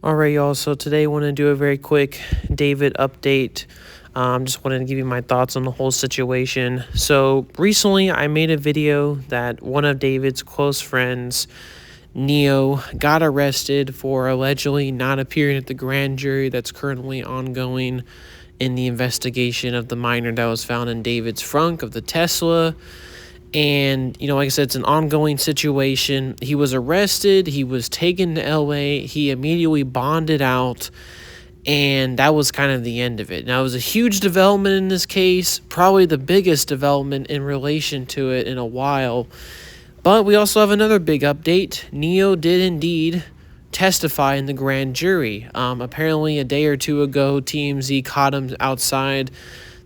All right, y'all. So today I want to do a very quick David update. Just wanted to give you my thoughts on the whole situation. So recently I made a video that one of David's close friends, Neo, got arrested for allegedly not appearing at the grand jury that's currently ongoing in the investigation of the minor that was found in David's trunk of the Tesla. And, like I said, it's an ongoing situation. He was arrested. He was taken to LA. He immediately bonded out. And that was kind of the end of it. Now, it was a huge development in this case, probably the biggest development in relation to it in a while. But we also have another big update. Neo did indeed testify in the grand jury. Apparently, a day or two ago, TMZ caught him outside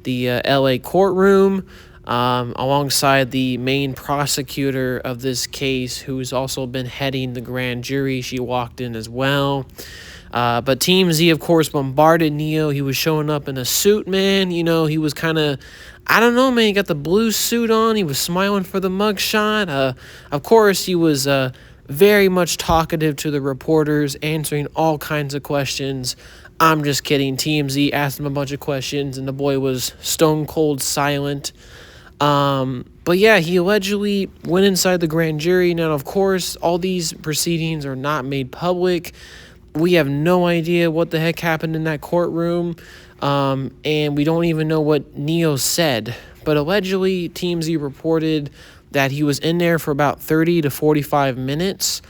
the LA courtroom. Alongside the main prosecutor of this case, who's also been heading the grand jury. She walked in as well. But TMZ, of course, bombarded Neo. He was showing up in a suit, man. He was kind of, I don't know, man. He got the blue suit on. He was smiling for the mugshot. Of course, he was very much talkative to the reporters, answering all kinds of questions. I'm just kidding. TMZ asked him a bunch of questions, and the boy was stone cold silent. But yeah, he allegedly went inside the grand jury. Now, of course, all these proceedings are not made public. We have no idea what the heck happened in that courtroom. And we don't even know what Neo said. But allegedly, TMZ reported that he was in there for about 30 to 45 minutes,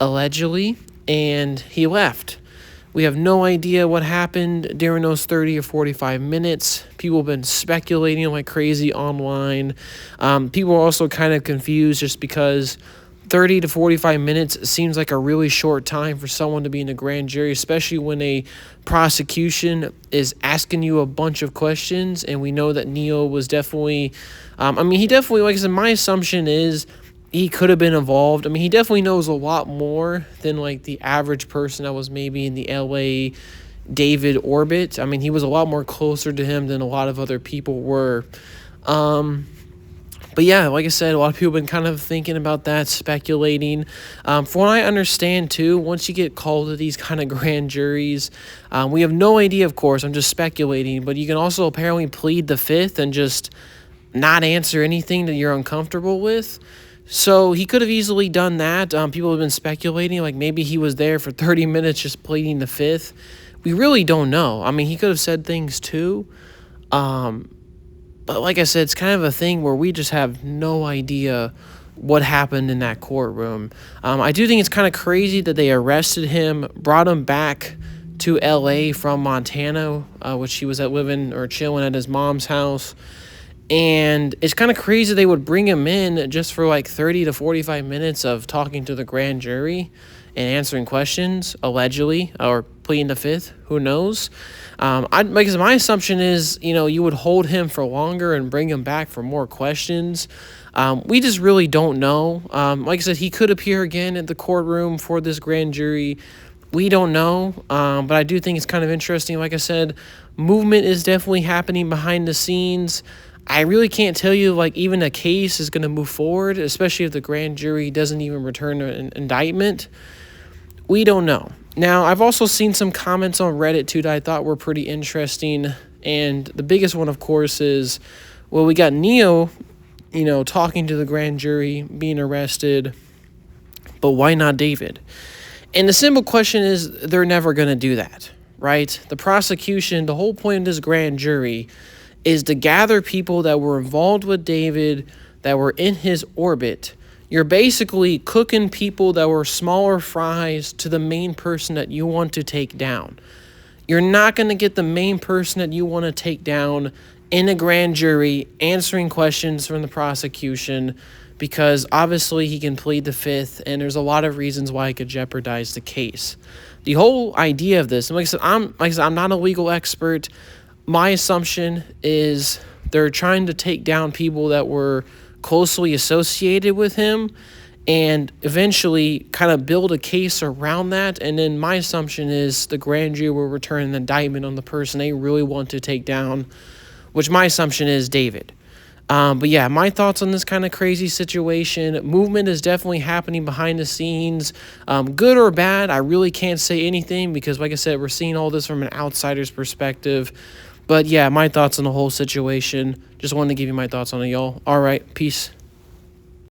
allegedly, and he left. We have no idea what happened during those 30 or 45 minutes. People have been speculating like crazy online. People are also kind of confused just because 30 to 45 minutes seems like a really short time for someone to be in a grand jury, especially when a prosecution is asking you a bunch of questions. And we know that Neo was definitely, he definitely, like I said, my assumption is he could have been involved. He definitely knows a lot more than like the average person that was maybe in the LA David orbit. He was a lot more closer to him than a lot of other people were. But yeah, like I said, a lot of people have been kind of thinking about that, speculating. From what I understand too, once you get called to these kind of grand juries, we have no idea, of course, I'm just speculating, but you can also apparently plead the fifth and just not answer anything that you're uncomfortable with. So he could have easily done that. People have been speculating, like maybe he was there for 30 minutes just pleading the fifth. We really don't know. He could have said things too. But like I said, it's kind of a thing where we just have no idea what happened in that courtroom. I do think it's kind of crazy that they arrested him, brought him back to LA from Montana, which he was living or chilling at his mom's house. And it's kind of crazy they would bring him in just for like 30 to 45 minutes of talking to the grand jury and answering questions, allegedly, or pleading the fifth. Who knows? Because my assumption is, you would hold him for longer and bring him back for more questions. We just really don't know. Like I said, he could appear again at the courtroom for this grand jury. We don't know, but I do think it's kind of interesting. Like I said, movement is definitely happening behind the scenes. I really can't tell you, like, even a case is going to move forward, especially if the grand jury doesn't even return an indictment. We don't know. Now, I've also seen some comments on Reddit, too, that I thought were pretty interesting. And the biggest one, of course, is, well, we got Neo, talking to the grand jury, being arrested, but why not David? And the simple question is, they're never going to do that, right? The prosecution, the whole point of this grand jury is to gather people that were involved with David, that were in his orbit. You're basically cooking people that were smaller fries to the main person that you want to take down. You're not going to get the main person that you want to take down in a grand jury answering questions from the prosecution, because obviously he can plead the fifth, and there's a lot of reasons why it could jeopardize the case. The whole idea of this, and like I said, I'm not a legal expert. My assumption is they're trying to take down people that were closely associated with him and eventually kind of build a case around that. And then my assumption is the grand jury will return an indictment on the person they really want to take down, which my assumption is David. But yeah, my thoughts on this kind of crazy situation. Movement is definitely happening behind the scenes. Good or bad, I really can't say anything because, like I said, we're seeing all this from an outsider's perspective. But yeah, my thoughts on the whole situation. Just wanted to give you my thoughts on it, y'all. All right, peace.